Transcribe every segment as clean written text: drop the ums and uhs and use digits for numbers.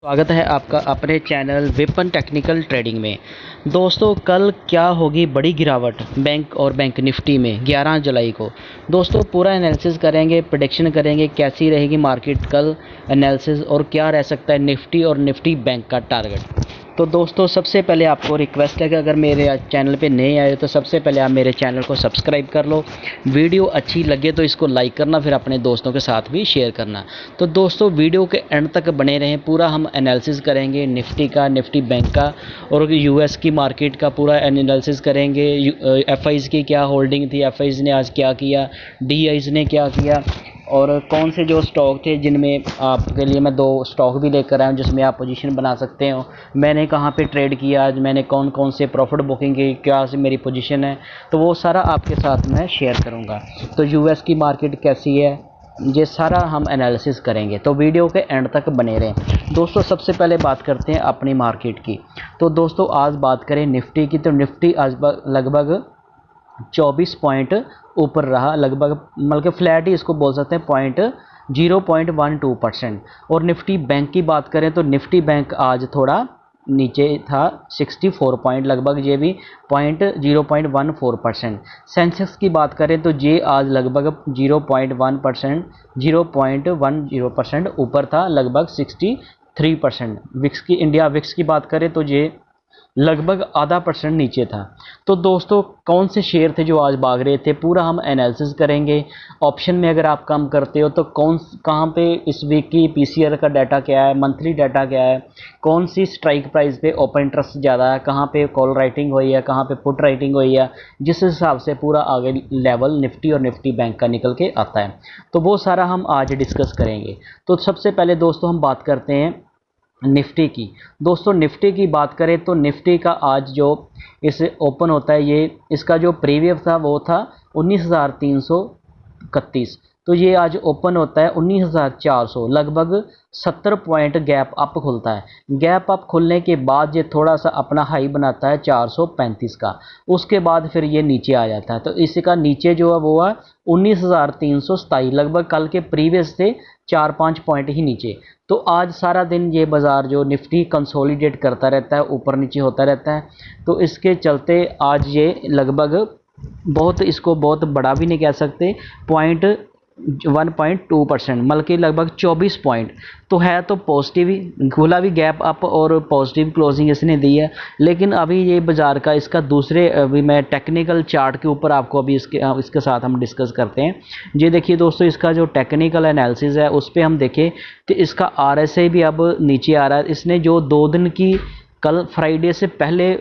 स्वागत है आपका अपने चैनल विपन टेक्निकल ट्रेडिंग में। दोस्तों कल क्या होगी बड़ी गिरावट बैंक और बैंक निफ्टी में 11 जुलाई को। दोस्तों पूरा एनालिसिस करेंगे, प्रेडिक्शन करेंगे कैसी रहेगी मार्केट कल, एनालिसिस और क्या रह सकता है निफ्टी और निफ्टी बैंक का टारगेट। तो दोस्तों सबसे पहले आपको रिक्वेस्ट है कि अगर मेरे चैनल पे नए आए तो सबसे पहले आप मेरे चैनल को सब्सक्राइब कर लो। वीडियो अच्छी लगे तो इसको लाइक करना, फिर अपने दोस्तों के साथ भी शेयर करना। तो दोस्तों वीडियो के एंड तक बने रहें, पूरा हम एनालिसिस करेंगे निफ्टी का, निफ्टी बैंक का और यूएस की मार्केट का पूरा एनालिसिस करेंगे। एफआईज की क्या होल्डिंग थी, एफआईज ने आज क्या किया, डीआईज ने क्या किया और कौन से जो स्टॉक थे जिनमें आपके लिए मैं 2 स्टॉक भी लेकर आया हूँ जिसमें आप पोजीशन बना सकते हो। मैंने कहाँ पे ट्रेड किया आज, मैंने कौन कौन से प्रॉफिट बुकिंग की, क्या से मेरी पोजीशन है, तो वो सारा आपके साथ मैं शेयर करूँगा। तो यूएस की मार्केट कैसी है ये सारा हम एनालिसिस करेंगे, तो वीडियो के एंड तक बने रहें। दोस्तों सबसे पहले बात करते हैं अपनी मार्केट की। तो दोस्तों आज बात करें निफ्टी की, तो निफ्टी आज लगभग 24 पॉइंट ऊपर रहा, लगभग मतलब फ्लैट ही इसको बोल सकते हैं 0.12%। और निफ्टी बैंक की बात करें तो निफ्टी बैंक आज थोड़ा नीचे था 64 पॉइंट, लगभग ये भी 0.14%। सेंसेक्स की बात करें तो ये आज लगभग 0.10% ऊपर था, लगभग 63%। विक्स की इंडिया विक्स की बात करें तो ये लगभग ½ % नीचे था। तो दोस्तों कौन से शेयर थे जो आज भाग रहे थे, पूरा हम एनालिसिस करेंगे। ऑप्शन में अगर आप काम करते हो तो कहाँ पे इस वीक की पीसीआर का डाटा क्या है, मंथली डाटा क्या है, कौन सी स्ट्राइक प्राइस पे ओपन इंटरेस्ट ज़्यादा है, कहाँ पे कॉल राइटिंग हुई है, कहाँ पे पुट राइटिंग हुई है, जिस हिसाब से पूरा आगे लेवल निफ्टी और निफ्टी बैंक का निकल के आता है। तो वो सारा हम आज डिस्कस करेंगे। तो सबसे पहले दोस्तों हम बात करते हैं निफ्टी की। दोस्तों निफ्टी की बात करें तो निफ्टी का आज जो इस ओपन होता है, ये इसका जो प्रीवियस था वो था 19,331, तो ये आज ओपन होता है 19,400, लगभग 70 पॉइंट गैप अप खुलता है। गैप अप खुलने के बाद ये थोड़ा सा अपना हाई बनाता है 435 का, उसके बाद फिर ये नीचे आ जाता है। तो इसका नीचे जो है वो है 19,327, लगभग कल के प्रीवियस से 4-5 पॉइंट ही नीचे। तो आज सारा दिन ये बाज़ार जो निफ्टी कंसोलिडेट करता रहता है, ऊपर नीचे होता रहता है। तो इसके चलते आज ये लगभग इसको बहुत बड़ा भी नहीं कह सकते, 1.2%, बल्कि लगभग 24 पॉइंट तो है। तो पॉजिटिव ही खुला, भी गैप अप और पॉजिटिव क्लोजिंग इसने दी है। लेकिन अभी ये बाज़ार का इसका दूसरे अभी मैं टेक्निकल चार्ट के ऊपर आपको अभी इसके साथ हम डिस्कस करते हैं। ये देखिए दोस्तों, इसका जो टेक्निकल एनालिसिस है उस पर हम देखें तो इसका आरएसआई भी अब नीचे आ रहा है। इसने जो 2 दिन की कल फ्राइडे से पहले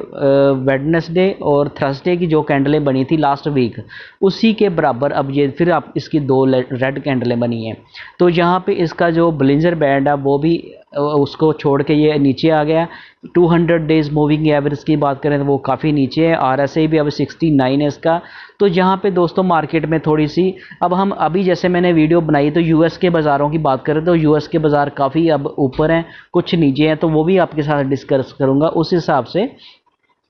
वेडनेसडे और थर्सडे की जो कैंडलें बनी थी लास्ट वीक, उसी के बराबर अब ये फिर आप इसकी 2 रेड कैंडलें बनी हैं। तो यहाँ पे इसका जो ब्लिंजर बैंड है वो भी उसको छोड़ के ये नीचे आ गया। 200 डेज मूविंग एवरेज की बात करें तो वो काफ़ी नीचे है। आरएसआई भी अब 69 है इसका। तो यहाँ पे दोस्तों मार्केट में थोड़ी सी अब हम अभी जैसे मैंने वीडियो बनाई तो यूएस के बाज़ारों की बात करें तो यूएस के बाज़ार काफ़ी अब ऊपर हैं, कुछ नीचे हैं, तो वो भी आपके साथ डिस्कस करूँगा उस हिसाब से।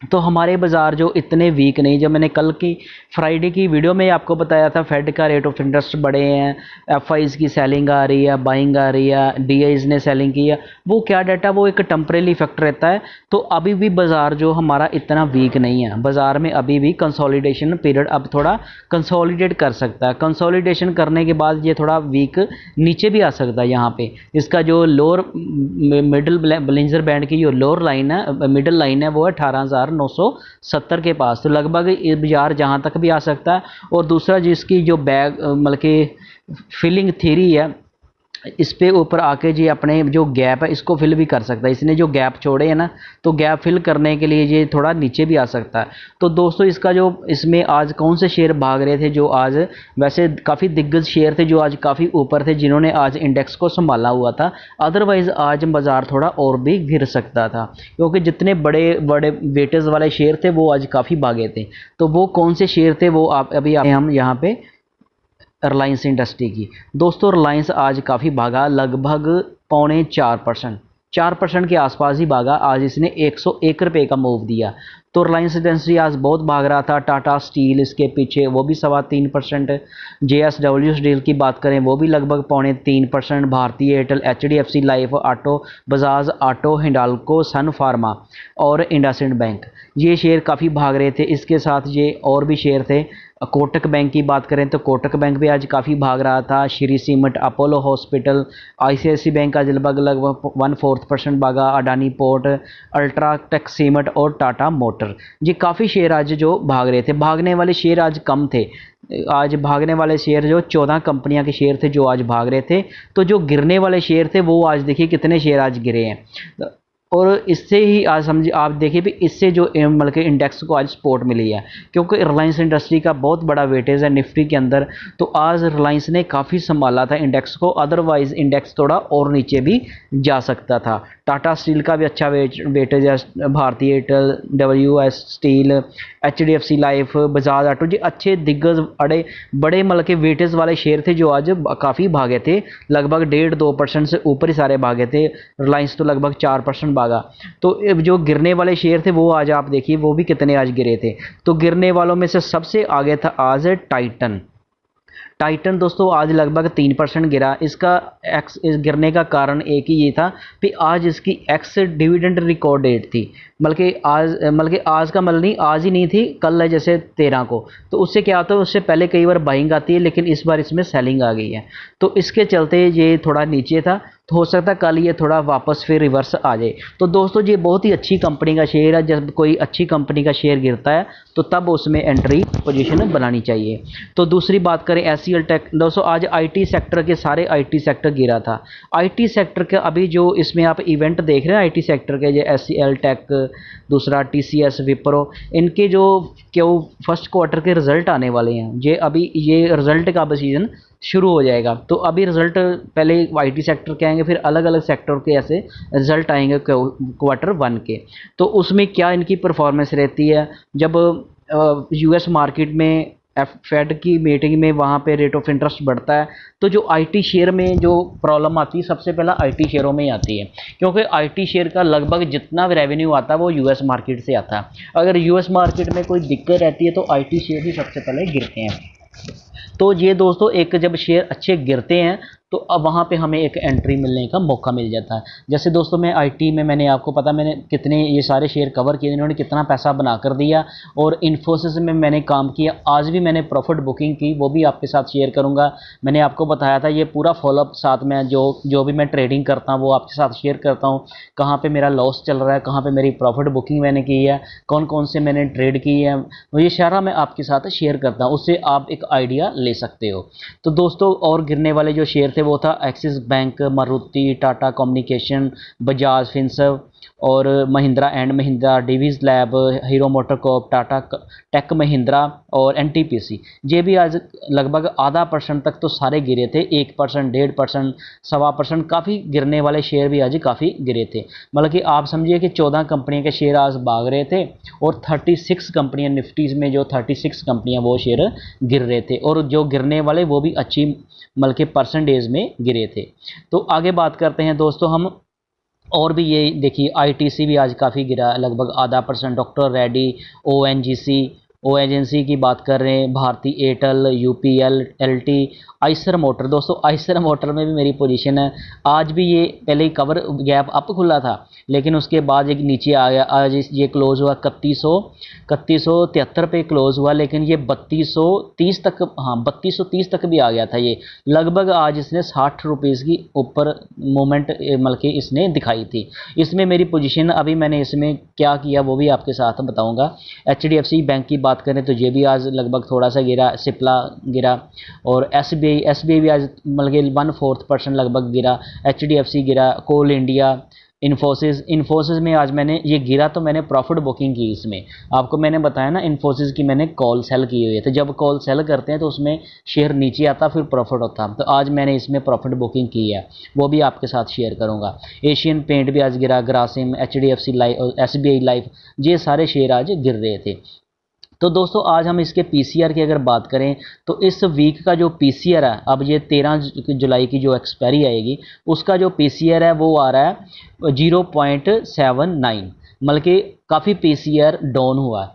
तो हमारे बाज़ार जो इतने वीक नहीं, जब मैंने कल की फ्राइडे की वीडियो में आपको बताया था फेड का रेट ऑफ इंटरेस्ट बढ़े हैं, एफआईज की सेलिंग आ रही है, बाइंग आ रही है, डीआईज ने सेलिंग की है, वो क्या डाटा वो एक टेम्परेरी इफेक्ट रहता है। तो अभी भी बाज़ार जो हमारा इतना वीक नहीं है, बाज़ार में अभी भी कंसोलिडेशन पीरियड अब थोड़ा कंसोलिडेट कर सकता है। कंसोलिडेशन करने के बाद ये थोड़ा वीक नीचे भी आ सकता है। यहाँ पे इसका जो लोअर मिडल ब्लिंजर बैंड की जो लोअर लाइन है, मिडल लाइन है, वो है 18,970 के पास। तो लगभग ये बाजार जहाँ तक भी आ सकता है। और दूसरा जिसकी जो बैग मतलब कि फिलिंग थ्योरी है, इस पे ऊपर आके जी अपने जो गैप है इसको फिल भी कर सकता है। इसने जो गैप छोड़े हैं ना, तो गैप फिल करने के लिए ये थोड़ा नीचे भी आ सकता है। तो दोस्तों इसका जो इसमें आज कौन से शेयर भाग रहे थे जो आज वैसे काफ़ी दिग्गज शेयर थे जो आज काफ़ी ऊपर थे, जिन्होंने आज इंडेक्स को संभाला हुआ था। अदरवाइज़ आज बाज़ार थोड़ा और भी गिर सकता था, क्योंकि जितने बड़े बड़े वेटेज वाले शेयर थे वो आज काफ़ी भागे थे। तो वो कौन से शेयर थे वो हम यहाँ पे रिलायंस इंडस्ट्री की। दोस्तों रिलायंस आज काफ़ी भागा, लगभग 3.25%, 4% के आसपास ही भागा, आज इसने 101 रुपये का मूव दिया। तो रिलायंस इंडस्ट्री आज बहुत भाग रहा था, टाटा स्टील इसके पीछे, वो भी 3.25%। JSW स्टील की बात करें वो भी लगभग 3.25%। Bharti Airtel, HDFC Life, Auto, Bajaj Auto, Hindalco, Sun Pharma और इंडसइंड बैंक, ये शेयर काफ़ी भाग रहे थे। इसके साथ ये और भी शेयर थे। कोटक बैंक की बात करें तो कोटक बैंक भी आज काफ़ी भाग रहा था। Shri cement, Apollo hospital, ICICI bank आज लगभग 1/4% भागा। अडानी पोर्ट, अल्ट्राटेक सीमेंट और टाटा मोटर, ये काफ़ी शेयर आज जो भाग रहे थे। भागने वाले शेयर आज कम थे। आज भागने वाले शेयर जो 14 कंपनियां के शेयर थे जो आज भाग रहे थे। तो जो गिरने वाले शेयर थे वो आज देखिए कितने शेयर आज गिरे हैं। और इससे ही आज समझिए आप देखिए भी इससे जो मतलब कि इंडेक्स को आज सपोर्ट मिली है, क्योंकि रिलायंस इंडस्ट्री का बहुत बड़ा वेटेज है निफ्टी के अंदर। तो आज रिलायंस ने काफ़ी संभाला था इंडेक्स को, अदरवाइज इंडेक्स थोड़ा और नीचे भी जा सकता था। टाटा स्टील का भी अच्छा वेटेज है, Bharti Airtel, WS Steel, HDFC Life, Bajaj Auto, जी अच्छे दिग्गज बड़े मतलब के वेटेज वाले शेयर थे जो आज काफ़ी भागे थे। लगभग 1.5-2% से ऊपर ही सारे भागे थे। रिलायंस तो लगभग 4% भागा। तो जो गिरने वाले शेयर थे वो आज आप देखिए वो भी कितने आज गिरे थे। तो गिरने वालों में से सबसे आगे था आज टाइटन। टाइटन दोस्तों आज लगभग 3% गिरा। इसका इस गिरने का कारण एक ही ये था कि आज इसकी एक्स डिविडेंड रिकॉर्ड डेट थी। बल्कि आज का मतलब नहीं, आज ही नहीं थी, कल है जैसे 13 को। तो उससे क्या होता है, उससे पहले कई बार बाइंग आती है, लेकिन इस बार इसमें सेलिंग आ गई है। तो इसके चलते ये थोड़ा नीचे था। तो हो सकता है कल ये थोड़ा वापस फिर रिवर्स आ जाए। तो दोस्तों ये बहुत ही अच्छी कंपनी का शेयर है। जब कोई अच्छी कंपनी का शेयर गिरता है तो तब उसमें एंट्री पोजीशन बनानी चाहिए। तो दूसरी बात करें SCL टेक, दोस्तों आज IT सेक्टर के सारे IT सेक्टर गिरा था। IT सेक्टर का अभी जो इसमें आप इवेंट देख रहे हैं IT सेक्टर के, जो SCL टेक, दूसरा TCS, विप्रो, इनके जो क्यों फर्स्ट क्वार्टर के रिजल्ट आने वाले हैं। ये रिजल्ट का अब सीजन शुरू हो जाएगा। तो अभी रिजल्ट पहले IT सेक्टर के आएंगे, फिर अलग अलग सेक्टर के ऐसे रिजल्ट आएंगे Q1 के। तो उसमें क्या इनकी परफॉर्मेंस रहती है। जब US मार्केट में फेड की मीटिंग में वहाँ पे रेट ऑफ इंटरेस्ट बढ़ता है, तो जो IT शेयर में जो प्रॉब्लम आती है सबसे पहला IT शेयरों में ही आती है, क्योंकि IT शेयर का लगभग जितना भी रेवेन्यू आता है वो US मार्केट से आता है। अगर US मार्केट में कोई दिक्कत रहती है तो IT शेयर ही सबसे पहले गिरते हैं। तो ये दोस्तों एक जब शेयर अच्छे गिरते हैं तो अब वहाँ पे हमें एक एंट्री मिलने का मौका मिल जाता है। जैसे दोस्तों मैं IT में, मैंने आपको पता मैंने कितने ये सारे शेयर कवर किए, इन्होंने कितना पैसा बना कर दिया। और इन्फोसिस में मैंने काम किया, आज भी मैंने प्रॉफिट बुकिंग की, वो भी आपके साथ शेयर करूँगा। मैंने आपको बताया था, ये पूरा फॉलोअप साथ में जो भी मैं ट्रेडिंग करता हूँ वो आपके साथ शेयर करता हूँ। कहाँ पर मेरा लॉस चल रहा है, कहाँ पर मेरी प्रॉफिट बुकिंग मैंने की है, कौन कौन से मैंने ट्रेड की है, तो ये सारा मैं आपके साथ शेयर करता हूँ, उससे आप एक आइडिया ले सकते हो। तो दोस्तों और गिरने वाले जो शेयर थे वो था Axis Bank, Maruti, Tata Communications, Bajaj Finserv और Mahindra and Mahindra, Divi's Lab, Hero MotoCorp, Tata Tech Mahindra और NTPC। ये भी आज लगभग 0.5% तक तो सारे गिरे थे। 1%, 1.5%, 1.25%, काफ़ी गिरने वाले शेयर भी आज काफ़ी गिरे थे। मतलब कि आप समझिए कि 14 कंपनियों के शेयर आज भाग रहे थे और 36 कंपनियां, निफ्टीज में जो 36 कंपनियां वो शेयर गिर रहे थे, और जो गिरने वाले वो भी अच्छी मतलब कि परसेंटेज में गिरे थे। तो आगे बात करते हैं दोस्तों हम, और भी ये देखिए ITC भी आज काफ़ी गिरा, लगभग 0.5%। डॉक्टर रेड्डी, ONGC की बात कर रहे हैं, भारती एयरटेल, UPL, LT, आइसर मोटर। दोस्तों आइसर मोटर में भी मेरी पोजीशन है। आज भी ये पहले कवर गैप अप खुला था, लेकिन उसके बाद एक नीचे आ गया। आज ये क्लोज हुआ 3173 पे क्लोज हुआ, लेकिन ये 3230 तक, हाँ 3230 तक भी आ गया था। ये लगभग आज इसने 60 रुपीज़ की ऊपर मूवमेंट मतलब कि इसने दिखाई थी। इसमें मेरी पोजीशन, अभी मैंने इसमें क्या किया वो भी आपके साथ बताऊंगा। HDFC बैंक की बात करें तो ये भी आज लगभग थोड़ा सा गिरा, सिप्ला गिरा, और SBI भी आज मतलब कि 1/4% लगभग गिरा। HDFC गिरा, कोल इंडिया, इन्फोसिस में आज मैंने ये गिरा तो मैंने प्रॉफिट बुकिंग की। इसमें आपको मैंने बताया ना, इन्फोसिस की मैंने कॉल सेल की हुई है। तो जब कॉल सेल करते हैं तो उसमें शेयर नीचे आता, फिर प्रॉफिट होता। तो आज मैंने इसमें प्रॉफिट बुकिंग की है, वो भी आपके साथ शेयर करूंगा। एशियन पेंट भी आज गिरा, Grasim, HDFC life, SBI life, ये सारे शेयर आज गिर रहे थे। तो दोस्तों आज हम इसके पीसीआर की अगर बात करें तो इस वीक का जो पीसीआर है, अब ये 13 जुलाई की जो एक्सपायरी आएगी उसका जो पीसीआर है वो आ रहा है 0.79, मतलब कि काफ़ी पीसीआर डाउन हुआ है।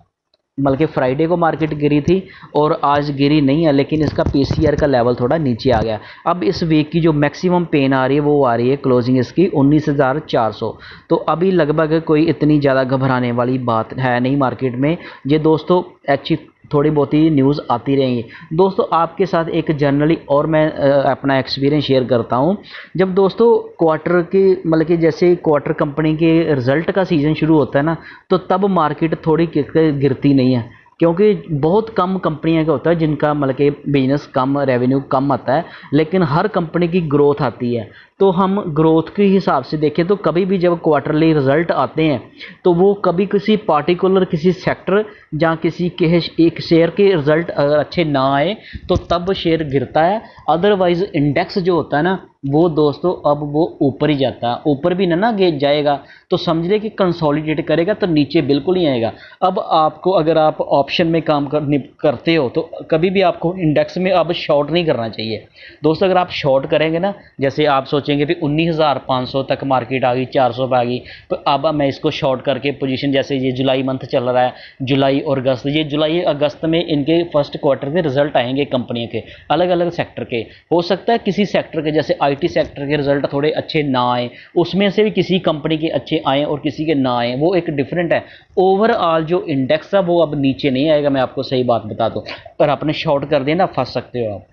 बल्कि फ्राइडे को मार्केट गिरी थी और आज गिरी नहीं है, लेकिन इसका पीसीआर का लेवल थोड़ा नीचे आ गया। अब इस वीक की जो मैक्सिमम पेन आ रही है वो आ रही है क्लोजिंग इसकी 19,400। तो अभी लगभग कोई इतनी ज़्यादा घबराने वाली बात है नहीं मार्केट में। ये दोस्तों अच्छी थोड़ी बहुत ही न्यूज़ आती रहेंगी। दोस्तों आपके साथ एक जनरली और मैं अपना एक्सपीरियंस शेयर करता हूँ। जब दोस्तों क्वार्टर की मतलब कि जैसे क्वार्टर कंपनी के रिज़ल्ट का सीज़न शुरू होता है ना, तो तब मार्केट थोड़ी गिरती नहीं है, क्योंकि बहुत कम कंपनियां का होता है जिनका मतलब कि बिजनेस कम, रेवेन्यू कम आता है, लेकिन हर कंपनी की ग्रोथ आती है। तो हम ग्रोथ के हिसाब से देखें तो कभी भी जब क्वार्टरली रिजल्ट आते हैं तो वो कभी किसी पार्टिकुलर किसी सेक्टर या किसी के एक शेयर के रिजल्ट अगर अच्छे ना आए तो तब शेयर गिरता है। अदरवाइज इंडेक्स जो होता है ना वो दोस्तों अब वो ऊपर ही जाता है, ऊपर भी ना जाएगा तो समझ ले कि कंसोलिडेट करेगा तो नीचे बिल्कुल ही आएगा। अब आपको अगर आप ऑप्शन में काम करते हो तो कभी भी आपको इंडेक्स में अब शॉर्ट नहीं करना चाहिए दोस्तों। अगर आप शॉर्ट करेंगे ना, जैसे आप सोचेंगे कि 19,500 तक मार्केट आ गई, 400 पे आ गई, तो अब मैं इसको शॉर्ट करके पोजीशन, जैसे ये जुलाई मंथ चल रहा है, जुलाई और अगस्त, ये जुलाई अगस्त में इनके फर्स्ट क्वार्टर के रिजल्ट आएंगे कंपनियों के, अलग अलग सेक्टर के। हो सकता है किसी सेक्टर के जैसे आईटी सेक्टर के रिजल्ट थोड़े अच्छे ना आए, उसमें से भी किसी कंपनी के अच्छे आए और किसी के ना आए, वो एक डिफरेंट है। ओवरऑल जो इंडेक्स है वो अब नीचे नहीं आएगा, मैं आपको सही बात बता दूं। अगर आपने शॉर्ट कर दिया ना फंस सकते हो आप।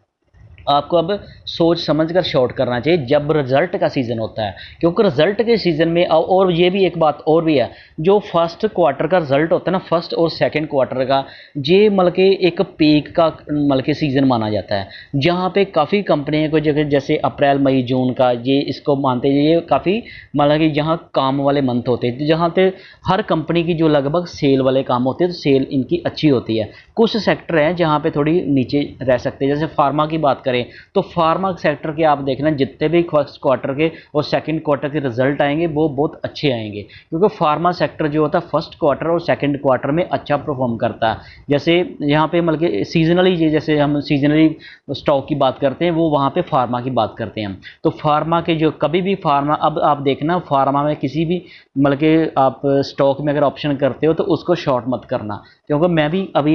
आपको अब सोच समझ कर शॉर्ट करना चाहिए जब रिजल्ट का सीज़न होता है, क्योंकि रिजल्ट के सीज़न में और ये भी एक बात और भी है, जो फर्स्ट क्वार्टर का रिजल्ट होता है ना, फर्स्ट और सेकंड क्वार्टर का, ये मतलब कि एक पीक का मतलब कि सीज़न माना जाता है, जहाँ पे काफ़ी कंपनियों को जगह जैसे अप्रैल मई जून का ये इसको मानते हैं, ये काफ़ी मतलब कि जहाँ काम वाले मंथ होते हैं, जहाँ पे हर कंपनी की जो लगभग सेल वाले काम होते हैं तो सेल इनकी अच्छी होती है। कुछ सेक्टर हैं जहाँ पे थोड़ी नीचे रह सकते हैं, जैसे फार्मा की बात करें तो फार्मा सेक्टर के आप देखना जितने भी फर्स्ट क्वार्टर के और सेकंड क्वार्टर के रिजल्ट आएंगे वो बहुत अच्छे आएंगे, क्योंकि फार्मा सेक्टर जो होता है फर्स्ट क्वार्टर और सेकंड क्वार्टर में अच्छा परफॉर्म करता है। जैसे यहाँ पे मतलब कि सीजनली, जैसे हम सीजनली स्टॉक की बात करते हैं वो वहाँ पे फार्मा की बात करते हैं हम। तो फार्मा के जो कभी भी फार्मा, अब आप देखना फार्मा में किसी भी मतलब कि आप स्टॉक में अगर ऑप्शन करते हो तो उसको शॉर्ट मत करना, क्योंकि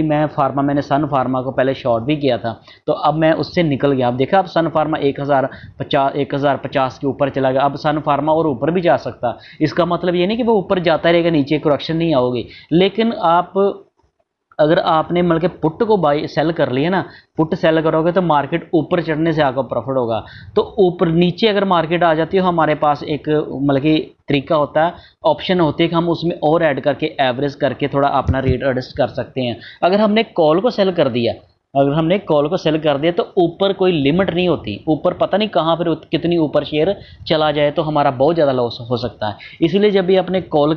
मैं फार्मा, मैंने सन फार्मा को पहले शॉर्ट भी किया था तो अब मैं उससे निकल गया। आप देखा, अब सन फार्मा 1050 के ऊपर चला गया, अब सन फार्मा और ऊपर भी जा सकता। इसका मतलब ये नहीं कि वो ऊपर जाता रहेगा, नीचे करेक्शन नहीं आओगे, लेकिन आप अगर आपने मतलब कि पुट को बाई सेल कर लिया ना, पुट सेल करोगे तो मार्केट ऊपर चढ़ने से आपको प्रॉफिट होगा। तो ऊपर नीचे अगर मार्केट आ जाती है, हमारे पास एक मतलब कि तरीका होता है, ऑप्शन होती है कि हम उसमें और ऐड करके एवरेज करके थोड़ा अपना रेट एडजस्ट कर सकते हैं। अगर हमने कॉल को सेल कर दिया, अगर हमने कॉल को सेल कर दिया तो ऊपर कोई लिमिट नहीं होती, ऊपर पता नहीं कहाँ पर कितनी ऊपर शेयर चला जाए तो हमारा बहुत ज़्यादा लॉस हो सकता है। इसलिए जब भी अपने कॉल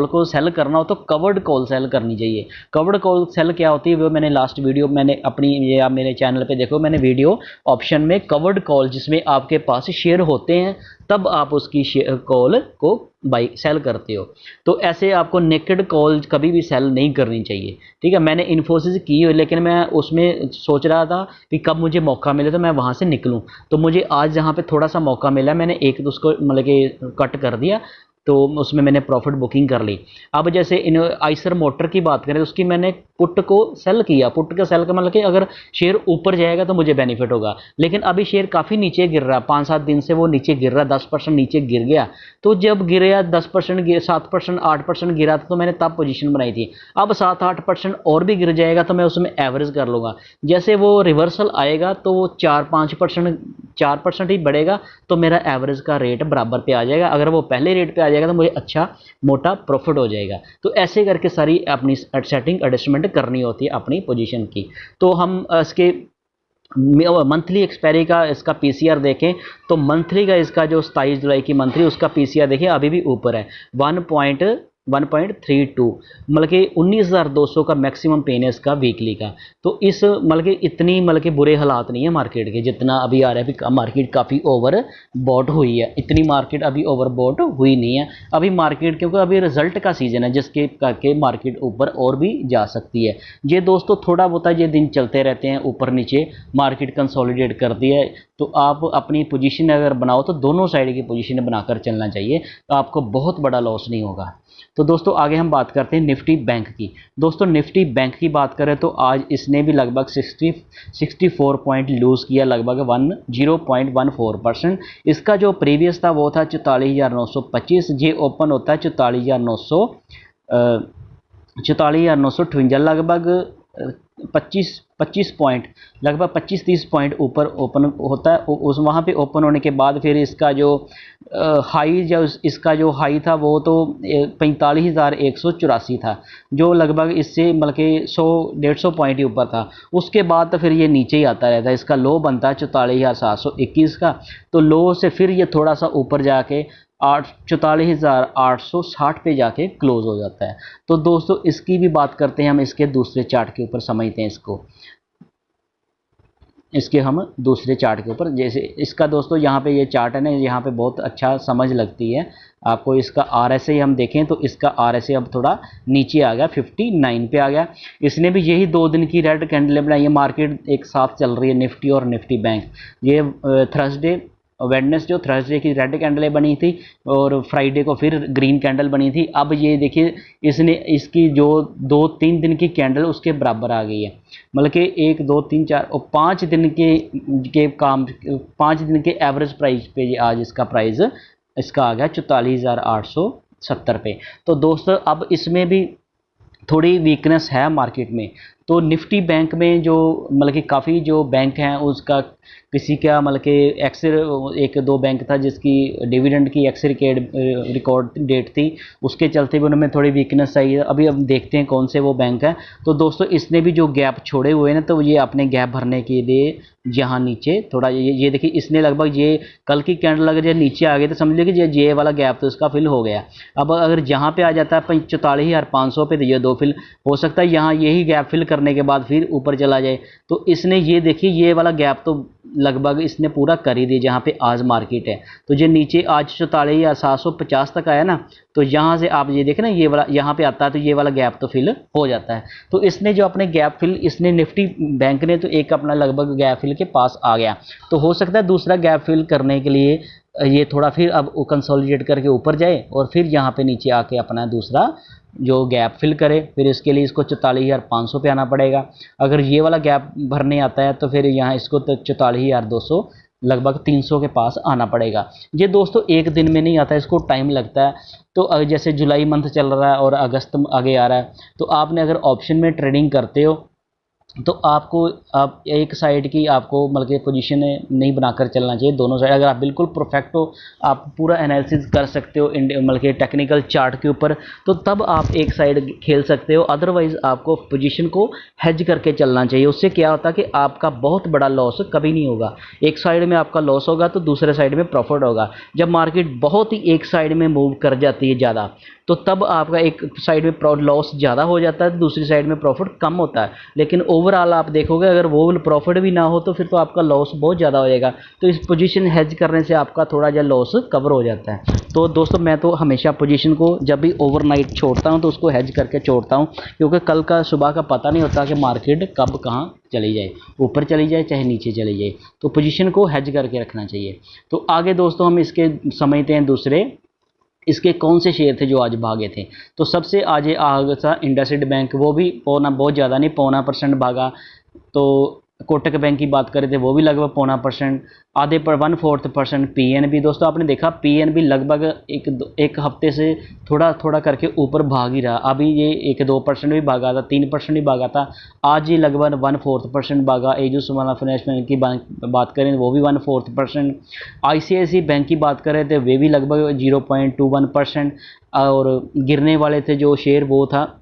को सेल करना हो तो कवर्ड कॉल सेल करनी चाहिए। कवर्ड कॉल सेल क्या होती है वो मैंने लास्ट वीडियो, मैंने अपनी ये आप मेरे चैनल पे देखो, मैंने वीडियो ऑप्शन में कवर्ड कॉल, जिसमें आपके पास शेयर होते हैं तब आप उसकी कॉल को बाई सेल करते हो। तो ऐसे आपको नेकेड कॉल कभी भी सेल नहीं करनी चाहिए, ठीक है। मैंने इन्फोसिस की है, लेकिन मैं उसमें सोच रहा था कि कब मुझे मौका मिले तो मैं वहाँ से निकलूँ। तो मुझे आज जहाँ पे थोड़ा सा मौका मिला, मैंने एक तो उसको मतलब कि कट कर दिया, तो उसमें मैंने प्रॉफिट बुकिंग कर ली। अब जैसे इन आइसर मोटर की बात करें तो उसकी मैंने पुट को सेल किया, पुट का सेल का मतलब कि अगर शेयर ऊपर जाएगा तो मुझे बेनिफिट होगा, लेकिन अभी शेयर काफ़ी नीचे गिर रहा है, 5-7 दिन से वो नीचे गिर रहा है, 10% नीचे गिर गया। तो जब गिरा 10% गिर, 7%, 8% गिरा था तो मैंने तब पोजीशन बनाई थी। अब 7-8% और भी गिर जाएगा तो मैं उसमें एवरेज कर लूँगा। जैसे वो रिवर्सल आएगा तो वो 4% ही बढ़ेगा तो मेरा एवरेज का रेट बराबर पे आ जाएगा। अगर वो पहले रेट पे आ जाएगा तो मुझे अच्छा मोटा प्रॉफिट हो जाएगा। तो ऐसे करके सारी अपनी सेटिंग एडजस्टमेंट करनी होती है अपनी पोजीशन की। तो हम इसके मंथली एक्सपायरी का इसका पीसीआर देखें तो मंथली का इसका जो 27 जुलाई की मंथली उसका पीसीआर देखें अभी भी ऊपर है, 1.9 1.32, मतलब कि 19,200 का मैक्सिमम पेन है इसका वीकली का। तो इस मतलब कि इतनी मतलब कि बुरे हालात नहीं है मार्केट के जितना अभी आ रहा है। अभी मार्केट काफ़ी ओवर बॉट हुई है, इतनी मार्केट अभी ओवर बॉट हुई नहीं है अभी मार्केट, क्योंकि अभी रिजल्ट का सीज़न है जिसके करके मार्केट ऊपर और भी जा सकती है। ये दोस्तों थोड़ा बहुत ये दिन चलते रहते हैं ऊपर नीचे, मार्केट कंसोलिडेट करती है, तो आप अपनी पोजीशन अगर बनाओ तो दोनों साइड की पोजीशन बनाकर चलना चाहिए, तो आपको बहुत बड़ा लॉस नहीं होगा। तो दोस्तों आगे हम बात करते हैं निफ्टी बैंक की। दोस्तों निफ्टी बैंक की बात करें तो आज इसने भी लगभग 64 पॉइंट लूज़ किया, लगभग 0.14%। इसका जो प्रीवियस था वो था 44,925, ये ओपन होता है 44,958, लगभग 25 पॉइंट, लगभग 25-30 पॉइंट ऊपर ओपन होता है। उस वहाँ पे ओपन होने के बाद फिर इसका जो हाई, जो इसका जो हाई था वो तो 45,184 था, जो लगभग इससे मतलब कि 100-150 पॉइंट ही ऊपर था। उसके बाद तो फिर ये नीचे ही आता रहता है। इसका लो बनता है 44,721 का, तो लो से फिर ये थोड़ा सा ऊपर जाके 44,860 पे जाके क्लोज हो जाता है। तो दोस्तों इसकी भी बात करते हैं हम, इसके दूसरे चार्ट के ऊपर समझते हैं इसके हम दूसरे चार्ट के ऊपर। जैसे इसका दोस्तों यहाँ पे ये चार्ट है ना, यहाँ पे बहुत अच्छा समझ लगती है आपको। इसका RSI हम देखें तो इसका RSI अब थोड़ा नीचे आ गया, 59 पे आ गया। इसने भी यही 2 दिन की रेड कैंडल बनाई है। मार्केट एक साथ चल रही है निफ्टी और निफ्टी बैंक। ये थर्सडे की रेड कैंडलें बनी थी और फ्राइडे को फिर ग्रीन कैंडल बनी थी। अब ये देखिए इसने इसकी जो 2-3 दिन की कैंडल उसके बराबर आ गई है, मतलब कि 1 2 3 4 और 5 दिन के 5 दिन के एवरेज प्राइस पे आज इसका प्राइस इसका आ गया 44,870 पे। तो दोस्तों अब इसमें भी थोड़ी वीकनेस है मार्केट में। तो निफ्टी बैंक में जो मतलब कि काफ़ी जो बैंक हैं उसका किसी का मतलब कि एक दो बैंक था जिसकी डिविडेंड की रिकॉर्ड डेट थी, उसके चलते भी उनमें थोड़ी वीकनेस आई है। अभी अब देखते हैं कौन से वो बैंक हैं। तो दोस्तों इसने भी जो गैप छोड़े हुए हैं ना, तो ये अपने गैप भरने के लिए यहाँ नीचे थोड़ा ये देखिए, इसने लगभग ये कल की कैंडल अगर ये नीचे आ गई तो समझ लीजिए कि ये वाला गैप तो इसका फिल हो गया। अब अगर यहाँ पे आ जाता है 44,500 पे, तो ये 2 फिल हो सकता है, यहाँ यही गैप फिल करने के बाद फिर ऊपर चला जाए। तो इसने ये देखिए ये वाला गैप तो लगभग इसने पूरा कर ही दिया जहाँ पे आज मार्केट है। तो जो नीचे आज 44,750 तक आया ना, तो यहाँ से आप ये देखें ना, ये वाला यहाँ पे आता है तो ये वाला गैप तो फिल हो जाता है। तो इसने जो अपने गैप फिल, इसने निफ्टी बैंक ने तो एक अपना लगभग गैप फिल के पास आ गया। तो हो सकता है दूसरा गैप फिल करने के लिए ये थोड़ा फिर अब कंसोलिडेट करके ऊपर जाए और फिर यहाँ पे नीचे आके अपना दूसरा जो गैप फिल करे। फिर इसके लिए इसको 44,500 पे आना पड़ेगा। अगर ये वाला गैप भरने आता है तो फिर यहाँ इसको तो 44,200 लगभग 300 के पास आना पड़ेगा। ये दोस्तों एक दिन में नहीं आता, इसको टाइम लगता है। तो जैसे जुलाई मंथ चल रहा है और अगस्त आगे आ रहा है, तो आपने अगर ऑप्शन में ट्रेडिंग करते हो तो आपको आप एक साइड की आपको मतलब कि पोजीशन नहीं बनाकर चलना चाहिए, दोनों साइड। अगर आप बिल्कुल परफेक्ट हो, आप पूरा एनालिसिस कर सकते हो मतलब कि टेक्निकल चार्ट के ऊपर, तो तब आप एक साइड खेल सकते हो। अदरवाइज़ आपको पोजीशन को हेज करके चलना चाहिए। उससे क्या होता है कि आपका बहुत बड़ा लॉस कभी नहीं होगा। एक साइड में आपका लॉस होगा तो दूसरे साइड में प्रॉफिट होगा। जब मार्केट बहुत ही एक साइड में मूव कर जाती है ज़्यादा, तो तब आपका एक साइड में लॉस ज़्यादा हो जाता है तो दूसरी साइड में प्रॉफिट कम होता है। लेकिन ओवरऑल आप देखोगे अगर वो प्रॉफिट भी ना हो तो फिर तो आपका लॉस बहुत ज़्यादा हो जाएगा। तो इस पोजीशन हेज करने से आपका थोड़ा जा लॉस कवर हो जाता है। तो दोस्तों मैं तो हमेशा पोजीशन को जब भी ओवरनाइट छोड़ता हूँ तो उसको हेज करके छोड़ता हूँ, क्योंकि कल का सुबह का पता नहीं होता कि मार्केट कब कहाँ चली जाए, ऊपर चली जाए चाहे नीचे चली जाए। तो पोजीशन को हेज करके रखना चाहिए। तो आगे दोस्तों हम इसके समझते हैं दूसरे इसके कौन से शेयर थे जो आज भागे थे। तो सबसे आगे आगे था इंडसइंड बैंक, वो भी पौना, बहुत ज़्यादा नहीं, 0.25% भागा। तो कोटक बैंक की बात करें तो वो भी लगभग 0.25%, आधे पर 1/4% पीएनबी। दोस्तों आपने देखा पीएनबी लगभग एक हफ्ते से थोड़ा थोड़ा करके ऊपर भाग ही रहा। अभी ये 1-2% भी भागा था, 3% भी भागा था, आज ये लगभग 1/4% भागा। एजू स्मॉल फाइनेंस बैंक की बात करें वो भी 1/4%। ICICI बैंक की बात करें तो वे भी लगभग 0.21%। और गिरने वाले थे जो शेयर वो था,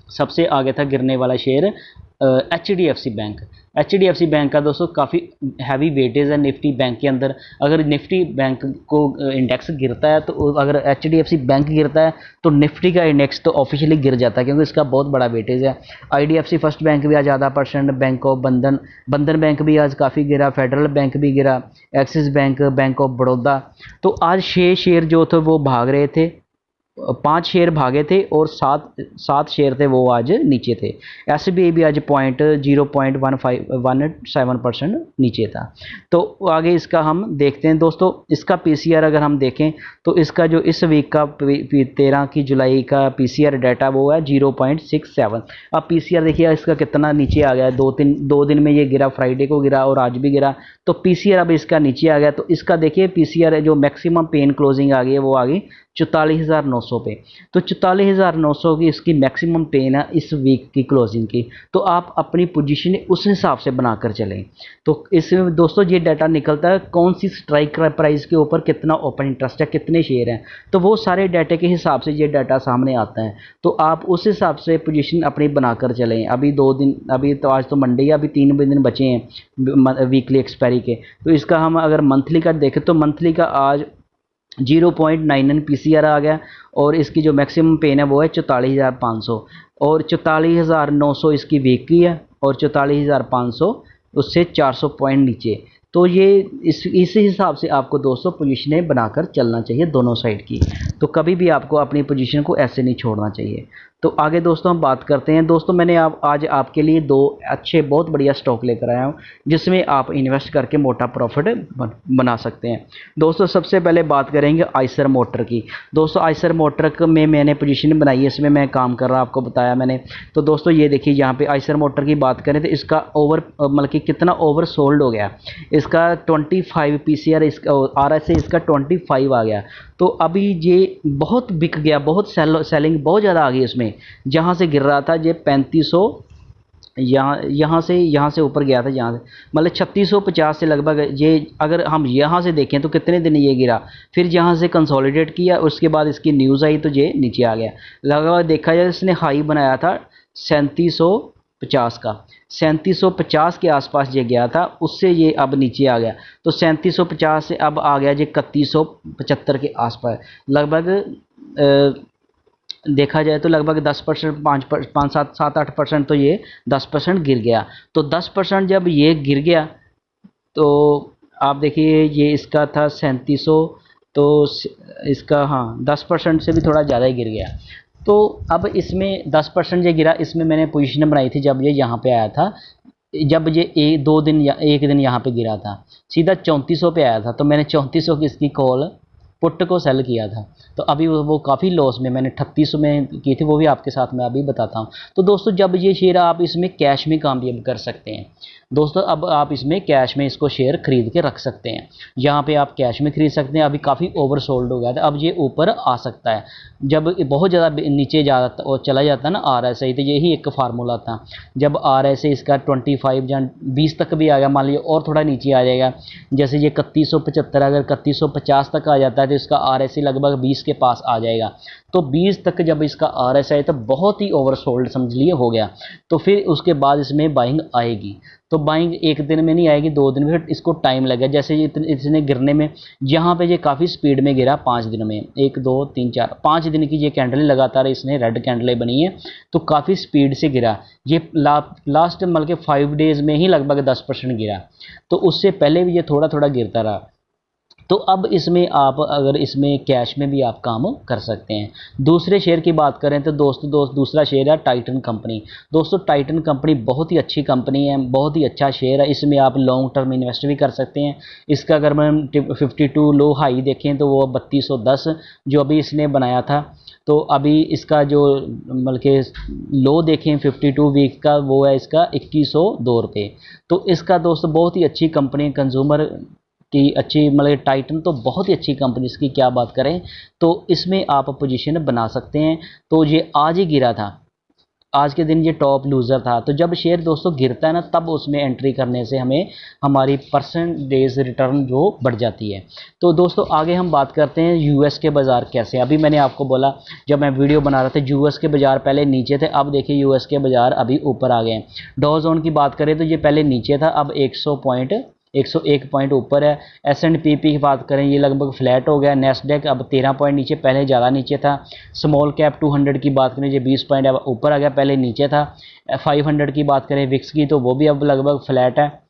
सबसे आगे था गिरने वाला share HDFC bank. HDFC bank का दोस्तों काफ़ी हैवी वेटेज है निफ्टी बैंक के अंदर। अगर निफ्टी बैंक को इंडेक्स गिरता है तो अगर HDFC बैंक गिरता है तो निफ्टी का इंडेक्स तो ऑफिशियली गिर जाता है, क्योंकि इसका बहुत बड़ा वेटेज है। IDFC फर्स्ट बैंक भी आज आधा %, बैंक ऑफ बंधन बैंक भी आज काफ़ी गिरा, फेडरल बैंक भी गिरा, axis bank, bank of Baroda. तो आज 6 शेयर जो थे वो भाग रहे थे, 5 शेयर भागे थे और 7 शेयर थे वो आज नीचे थे। SBI भी आज 0.17% नीचे था। तो आगे इसका हम देखते हैं दोस्तों, इसका PCR अगर हम देखें तो इसका जो इस वीक का 13 की जुलाई का PCR डाटा वो है 0.67। अब PCR देखिए इसका कितना नीचे आ गया है, 2 दिन में ये गिरा, फ्राइडे को गिरा और आज भी गिरा। तो PCR अब इसका नीचे आ गया। तो इसका देखिए PCR जो मैक्सिमम पेन क्लोजिंग आ गई है वो आ गई 44,900 पे। तो 44,900 की इसकी मैक्सिमम पेन है इस वीक की क्लोजिंग की। तो आप अपनी पोजीशन उस हिसाब से बनाकर चलें। तो इसमें दोस्तों ये डाटा निकलता है कौन सी स्ट्राइक प्राइस के ऊपर कितना ओपन इंटरेस्ट है, कितने शेयर हैं, तो वो सारे डाटे के हिसाब से ये डाटा सामने आता है। तो आप उस हिसाब से पोजीशन अपनी बनाकर चलें। अभी 2 दिन, अभी तो आज तो मंडे है, अभी 3 दिन बचे हैं वीकली एक्सपायरी के। तो इसका हम अगर मंथली का देखें तो मंथली का आज 0.99 PCR आ गया और इसकी जो मैक्सिमम पेन है वो है 44,500 और 44,900 इसकी वीक की है और 44,500 उससे 400 पॉइंट नीचे। तो ये इस हिसाब से आपको दोस्तों पोजीशनें बनाकर चलना चाहिए दोनों साइड की। तो कभी भी आपको अपनी पोजीशन को ऐसे नहीं छोड़ना चाहिए। तो आगे दोस्तों हम बात करते हैं। दोस्तों मैंने आज आपके लिए 2 अच्छे बहुत बढ़िया स्टॉक लेकर आया हूँ जिसमें आप इन्वेस्ट करके मोटा प्रॉफिट बना सकते हैं। दोस्तों सबसे पहले बात करेंगे आइसर मोटर की। दोस्तों आइसर मोटर में मैंने पोजीशन बनाई है, इसमें मैं काम कर रहा, आपको बताया मैंने। तो दोस्तों ये देखिए यहाँ पे आइसर मोटर की बात करें तो इसका मतलब कि कितना ओवर सोल्ड हो गया। इसका 25 PCR, इसका RSI इसका 25 आ गया। तो अभी ये बहुत बिक गया, बहुत सेलिंग बहुत ज़्यादा आ गई इसमें। जहाँ से गिर रहा था ये 3500, यहाँ से ऊपर गया था, यहाँ से मतलब 3650 से लगभग। ये अगर हम यहाँ से देखें तो कितने दिन ये गिरा, फिर यहाँ से कंसोलिडेट किया, उसके बाद इसकी न्यूज़ आई तो ये नीचे आ गया। लगभग देखा जाए इसने हाई बनाया था 3750 का, 3750 के आसपास ये गया था, उससे ये अब नीचे आ गया। तो 3750 से अब आ गया ये 3175 के आसपास। लगभग देखा जाए तो लगभग 10%, 5-7-8% तो ये 10% गिर गया। तो 10% जब ये गिर गया तो आप देखिए ये इसका था 3700, तो इसका हाँ 10% से भी थोड़ा ज़्यादा ही गिर गया। तो अब इसमें 10% जो गिरा, इसमें मैंने पोजीशन बनाई थी जब ये यहाँ पे आया था, जब ये 2 दिन या 1 दिन यहाँ पे गिरा था, सीधा 3400 पे आया था। तो मैंने 3400 की इसकी कॉल पुट को सेल किया था। तो अभी वो काफ़ी लॉस में मैंने 3800 में की थी, वो भी आपके साथ मैं अभी बताता हूँ। तो दोस्तों जब ये शेयर आप इसमें कैश में कामयाब कर सकते हैं दोस्तों, अब आप इसमें कैश में इसको शेयर खरीद के रख सकते हैं। यहाँ पे आप कैश में खरीद सकते हैं। अभी काफ़ी ओवर सोल्ड हो गया था, अब ये ऊपर आ सकता है। जब बहुत ज़्यादा नीचे जाता और चला जाता है ना RSI, तो यही एक फार्मूला था। जब RSI इसका 25 या 20 तक भी आ गया, मान लीजिए और थोड़ा नीचे आ जाएगा, जैसे ये 3175, अगर 3150 तक आ जाता है तो इसका RSI लगभग 20 के पास आ जाएगा। तो 20 तक जब इसका RSI तो बहुत ही ओवर सोल्ड समझ लिए हो गया। तो फिर उसके बाद इसमें बाइंग आएगी। तो बाइंग 1 दिन में नहीं आएगी, 2 दिन में, फिर इसको टाइम लगेगा। जैसे इसने गिरने में, यहाँ पे ये काफ़ी स्पीड में गिरा 5 दिन में, 1 2 3 4 5 दिन की ये कैंडल लगातार इसने रेड कैंडलें बनी है, तो काफ़ी स्पीड से गिरा। ये लास्ट मतलब के 5 डेज़ में ही लगभग 10% गिरा। तो उससे पहले भी ये थोड़ा थोड़ा गिरता रहा। तो अब इसमें आप अगर इसमें कैश में भी आप काम कर सकते हैं। दूसरे शेयर की बात करें तो दूसरा शेयर है टाइटन कंपनी। दोस्तों टाइटन कंपनी बहुत ही अच्छी कंपनी है, बहुत ही अच्छा शेयर है। इसमें आप लॉन्ग टर्म इन्वेस्ट भी कर सकते हैं। इसका अगर हम 52 लो हाई देखें तो वो 3210 जो अभी इसने बनाया था। तो अभी इसका जो मतलब के लो देखें 52 वीक का, वो है इसका 2102 रुपये। तो इसका दोस्तों बहुत ही अच्छी कंपनी, कंज्यूमर की अच्छी, मतलब टाइटन तो बहुत ही अच्छी कंपनी, इसकी क्या बात करें। तो इसमें आप पोजीशन बना सकते हैं। तो ये आज ही गिरा था, आज के दिन ये टॉप लूज़र था। तो जब शेयर दोस्तों गिरता है ना, तब उसमें एंट्री करने से हमें हमारी परसेंटेज रिटर्न जो बढ़ जाती है। तो दोस्तों आगे हम बात करते हैं यूएस के बाज़ार कैसे। अभी मैंने आपको बोला जब मैं वीडियो बना रहा था, यूएस के बाज़ार पहले नीचे थे, अब देखिए यूएस के बाज़ार अभी ऊपर आ गए हैं। डॉ जोन की बात करें तो ये पहले नीचे था, अब 101 पॉइंट ऊपर है। S&P की बात करें ये लगभग फ्लैट हो गया। नेस्डेक अब 13 पॉइंट नीचे, पहले ज़्यादा नीचे था। स्मॉल कैप 200 की बात करें ये 20 पॉइंट अब ऊपर आ गया, पहले नीचे था। 500 की बात करें विक्स की तो वो भी अब लगभग फ्लैट है।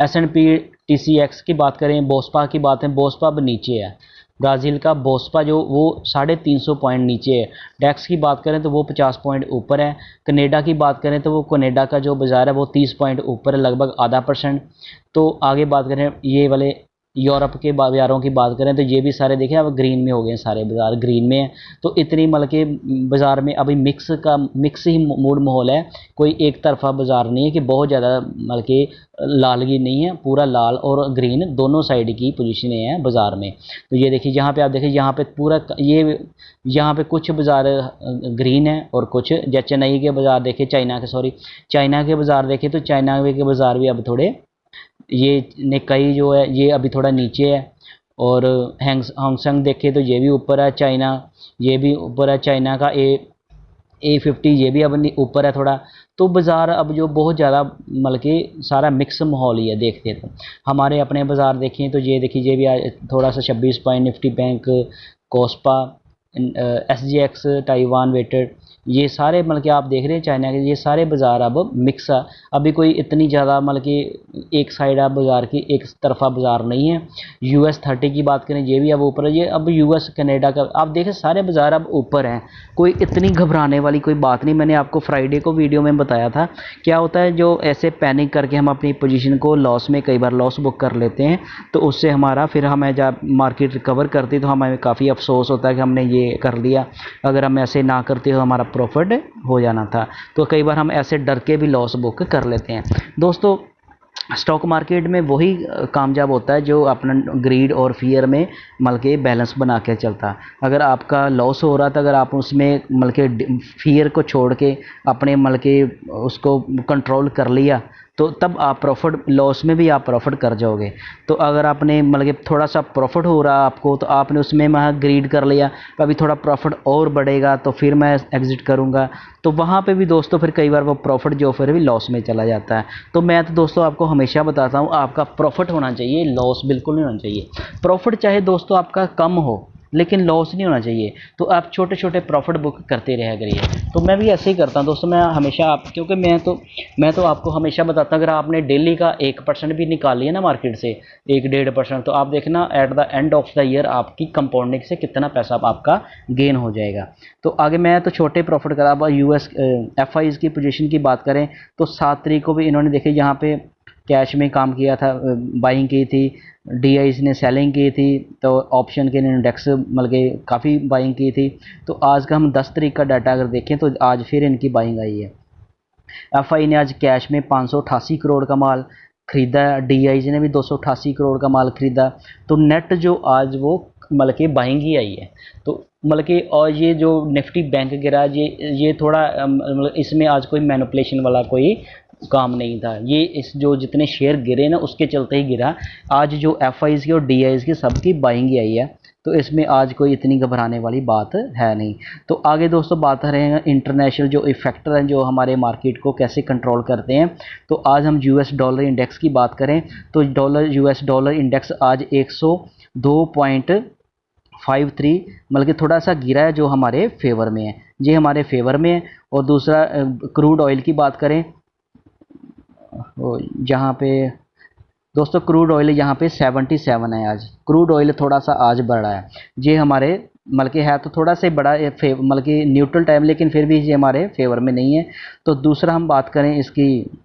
S&P TCX की बात करें, बोस्पा की बात है, बोस्पा अब नीचे है। ब्राज़ील का बोस्पा जो वो 350 पॉइंट नीचे है। डेक्स की बात करें तो वो 50 पॉइंट ऊपर है। कनाडा की बात करें तो वो कनाडा का जो बाज़ार है वो 30 पॉइंट ऊपर है, लगभग आधा %। तो आगे बात करें ये वाले यूरोप के बाज़ारों की बात करें तो ये भी सारे देखें अब ग्रीन में हो गए हैं, सारे बाज़ार ग्रीन में हैं। तो इतनी मतलब के बाज़ार में अभी मिक्स ही मूड माहौल है, कोई एक तरफा बाज़ार नहीं है कि बहुत ज़्यादा मतलब के लालगी नहीं है, पूरा लाल और ग्रीन दोनों साइड की पोजीशनें हैं बाज़ार में। तो ये देखिए यहाँ पे आप देखिए यहाँ पे पूरा ये यहाँ पे कुछ बाज़ार ग्रीन है और कुछ जैसे चेन्नई के बाज़ार देखे, चाइना के बाज़ार देखे तो चाइना के बाज़ार भी अब थोड़े ये निकाई जो है ये अभी थोड़ा नीचे है। और हांगसेंग देखे तो ये भी ऊपर है, चाइना ये भी ऊपर है, चाइना का A50 ये भी अब ऊपर है थोड़ा। तो बाज़ार अब जो बहुत ज़्यादा मतलब कि सारा मिक्स माहौल ही है देखते तो। हमारे अपने बाज़ार देखें तो ये देखिए ये भी थोड़ा सा 26 point, Nifty Bank, Kospi, SGX, Taiwan Weighted, ये सारे मतलब कि आप देख रहे हैं चाइना के ये सारे बाज़ार अब मिक्स है। अभी कोई इतनी ज़्यादा मतलब कि एक साइड है बाज़ार की, एक तरफा बाज़ार नहीं है। US 30 की बात करें ये भी अब ऊपर है। ये अब US कनाडा का आप देखें सारे बाज़ार अब ऊपर हैं, कोई इतनी घबराने वाली कोई बात नहीं। मैंने आपको फ्राइडे को वीडियो में बताया था क्या होता है जो ऐसे पैनिक करके हम अपनी पोजीशन को लॉस में कई बार लॉस बुक कर लेते हैं, तो उससे हमारा फिर हमें जब मार्केट रिकवर करती तो हमें काफ़ी अफसोस होता है कि हमने ये कर लिया, अगर हम ऐसे ना करते तो हमारा प्रॉफिट हो जाना था। तो कई बार हम ऐसे डर के भी लॉस बुक कर लेते हैं। दोस्तों स्टॉक मार्केट में वही कामयाब होता है जो अपना ग्रीड और फियर में मतलब के बैलेंस बना के चलता। अगर आपका लॉस हो रहा था, अगर आप उसमें मतलब के फियर को छोड़ के अपने मतलब के उसको कंट्रोल कर लिया तो तब आप प्रॉफिट, लॉस में भी आप प्रॉफिट कर जाओगे। तो अगर आपने मतलब कि थोड़ा सा प्रॉफिट हो रहा आपको तो आपने उसमें मैं ग्रीड कर लिया, तो अभी थोड़ा प्रॉफिट और बढ़ेगा तो फिर मैं एग्ज़िट करूंगा, तो वहाँ पे भी दोस्तों फिर कई बार वो प्रॉफिट जो फिर भी लॉस में चला जाता है। तो मैं तो दोस्तों आपको हमेशा बताता हूँ आपका प्रॉफिट होना चाहिए, लॉस बिल्कुल नहीं होना चाहिए। प्रॉफिट चाहे दोस्तों आपका कम हो लेकिन लॉस नहीं होना चाहिए। तो आप छोटे छोटे प्रॉफिट बुक करते रहा करिए। तो मैं भी ऐसे ही करता हूँ दोस्तों, मैं हमेशा आप क्योंकि मैं तो आपको हमेशा बताता हूँ अगर आपने डेली का 1% भी निकाल लिया ना मार्केट से, 1-1.5%, तो आप देखना at the end of the year आपकी कंपाउंडिंग से कितना पैसा आपका गेन हो जाएगा। तो आगे मैं तो छोटे प्रॉफिट करा। अब US FIs की पोजीशन की बात करें तो 7 तारीख को भी इन्होंने देखे यहाँ पे कैश में काम किया था, बाइंग की थी, DIs ने सेलिंग की थी, तो ऑप्शन के इंडेक्स मतलब के काफ़ी बाइंग की थी। तो आज का हम 10 तारीख का डाटा अगर देखें तो आज फिर इनकी बाइंग आई है। FI ने आज कैश में 588 करोड़ का माल खरीदा है, DIs ने भी 288 करोड़ का माल खरीदा। तो नेट जो आज वो मतलब कि बाइंग ही आई है। तो मतलब कि और ये जो निफ्टी बैंक गिरा ये थोड़ा मतलब इसमें आज कोई मैनिपुलेशन वाला कोई काम नहीं था। ये इस जो जितने शेयर गिरे ना उसके चलते ही गिरा। आज जो FIs की और DIs की सबकी बाइंग ही आई है, तो इसमें आज कोई इतनी घबराने वाली बात है नहीं। तो आगे दोस्तों बात करें इंटरनेशनल जो इफेक्टर हैं जो हमारे मार्केट को कैसे कंट्रोल करते हैं। तो आज हम US डॉलर इंडेक्स की बात करें तो US डॉलर इंडेक्स आज 102.53 मतलब कि थोड़ा सा गिरा है जो हमारे फेवर में है, ये हमारे फेवर में है। और दूसरा क्रूड ऑयल की बात करें जहाँ पे दोस्तों क्रूड ऑयल यहाँ पे 77 है। आज क्रूड ऑयल थोड़ा सा आज बढ़ा है, ये हमारे मतलब कि है तो थोड़ा सा बड़ा मतलब कि न्यूट्रल टाइम, लेकिन फिर भी ये हमारे फेवर में नहीं है। तो दूसरा हम बात करें इसकी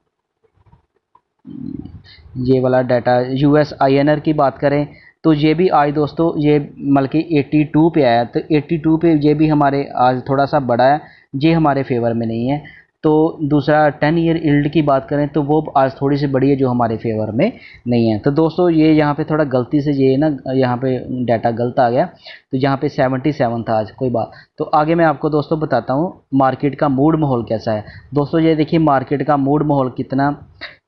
ये वाला डाटा US INR की बात करें तो ये भी आज दोस्तों ये मतलब कि 82 पे आया। तो 82 पे ये भी हमारे आज थोड़ा सा बड़ा है, ये हमारे फेवर में नहीं है। तो दूसरा 10 ईयर यील्ड की बात करें तो वो आज थोड़ी सी बड़ी है, जो हमारे फेवर में नहीं है। तो दोस्तों ये यहाँ पे थोड़ा गलती से ये ना यहाँ पे डाटा गलत आ गया, तो यहाँ पे 77 था आज, कोई बात। तो आगे मैं आपको दोस्तों बताता हूँ मार्केट का मूड माहौल कैसा है। दोस्तों ये देखिए मार्केट का मूड माहौल कितना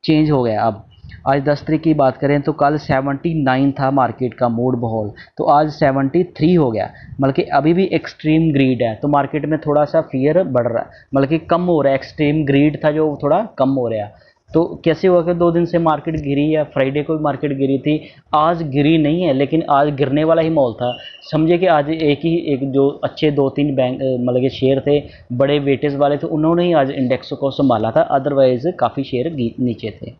चेंज हो गया। अब आज 10 तारीख की बात करें तो कल 79 था मार्केट का मूड माहौल, तो आज 73 हो गया। मतलब कि अभी भी एक्सट्रीम ग्रीड है, तो मार्केट में थोड़ा सा फियर बढ़ रहा है, मतलब कि कम हो रहा है। एक्सट्रीम ग्रीड था जो थोड़ा कम हो रहा है। तो कैसे हुआ कि 2 दिन से मार्केट गिरी है, फ्राइडे को भी मार्केट गिरी थी, आज गिरी नहीं है, लेकिन आज गिरने वाला ही माहौल था। समझे कि आज एक जो अच्छे 2-3 बैंक मतलब के शेयर थे बड़े वेटेज वाले, तो उन्होंने ही आज इंडेक्स को संभाला था, अदरवाइज काफ़ी शेयर नीचे थे।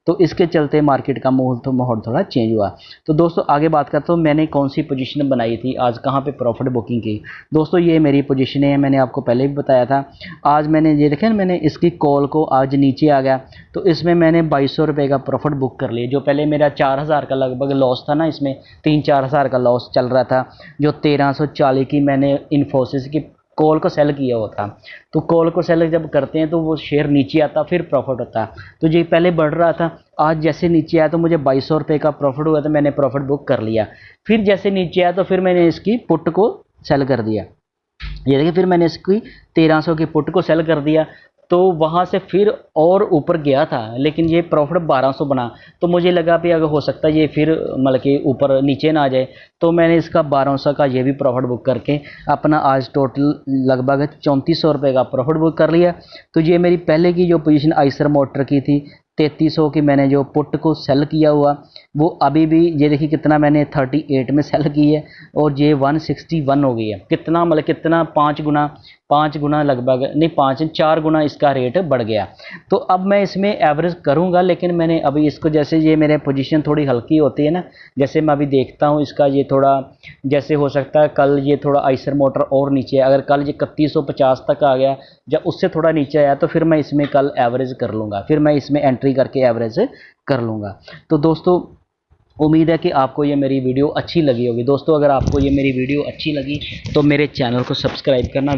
तो इसके चलते मार्केट का माहौल थोड़ा चेंज हुआ। तो दोस्तों आगे बात करता हूँ मैंने कौन सी पोजीशन बनाई थी, आज कहाँ पे प्रॉफिट बुकिंग की। दोस्तों ये मेरी पोजीशन है, मैंने आपको पहले भी बताया था। आज मैंने ये देखें, मैंने इसकी कॉल को आज नीचे आ गया, तो इसमें मैंने 2200 रुपये का प्रॉफिट बुक कर लिया। जो पहले मेरा 4000 का लगभग लॉस था ना, इसमें 3-4 हज़ार का लॉस चल रहा था। जो 1340 की मैंने इन्फोसिस की कॉल को सेल किया हुआ था, तो कॉल को सेल जब करते हैं तो वो शेयर नीचे आता, फिर प्रॉफिट होता है। तो ये पहले बढ़ रहा था, आज जैसे नीचे आया तो मुझे 2200 रुपये का प्रॉफिट हुआ, तो मैंने प्रॉफिट बुक कर लिया। फिर जैसे नीचे आया तो फिर मैंने इसकी पुट को सेल कर दिया। ये देखिए फिर मैंने इसकी 1300 की पुट को सेल कर दिया, तो वहाँ से फिर और ऊपर गया था, लेकिन ये प्रॉफिट 1200 बना। तो मुझे लगा भी अगर हो सकता है ये फिर मतलब कि ऊपर नीचे ना आ जाए, तो मैंने इसका 1200 का ये भी प्रॉफिट बुक करके अपना आज टोटल लगभग 3400 रुपये का प्रॉफिट बुक कर लिया। तो ये मेरी पहले की जो पोजीशन आइसर मोटर की थी 3300 की, मैंने जो पुट को सेल किया हुआ वो अभी भी ये देखिए कितना मैंने 38 में सेल की है, और ये 161 हो गई है। कितना मतलब कितना 5 गुना लगभग नहीं, 4 गुना इसका रेट बढ़ गया। तो अब मैं इसमें एवरेज करूंगा, लेकिन मैंने अभी इसको जैसे ये मेरे पोजीशन थोड़ी हल्की होती है ना, जैसे मैं अभी देखता हूँ इसका ये थोड़ा जैसे हो सकता है कल ये थोड़ा आइसर मोटर और नीचे है, अगर कल ये 3150 तक आ गया, जब उससे थोड़ा नीचे आया तो फिर मैं इसमें कल एवरेज कर लूँगा, फिर मैं इसमें एंट्री करके एवरेज कर लूँगा। तो दोस्तों उम्मीद है कि आपको ये मेरी वीडियो अच्छी लगी होगी। दोस्तों अगर आपको ये मेरी वीडियो अच्छी लगी तो मेरे चैनल को सब्सक्राइब करना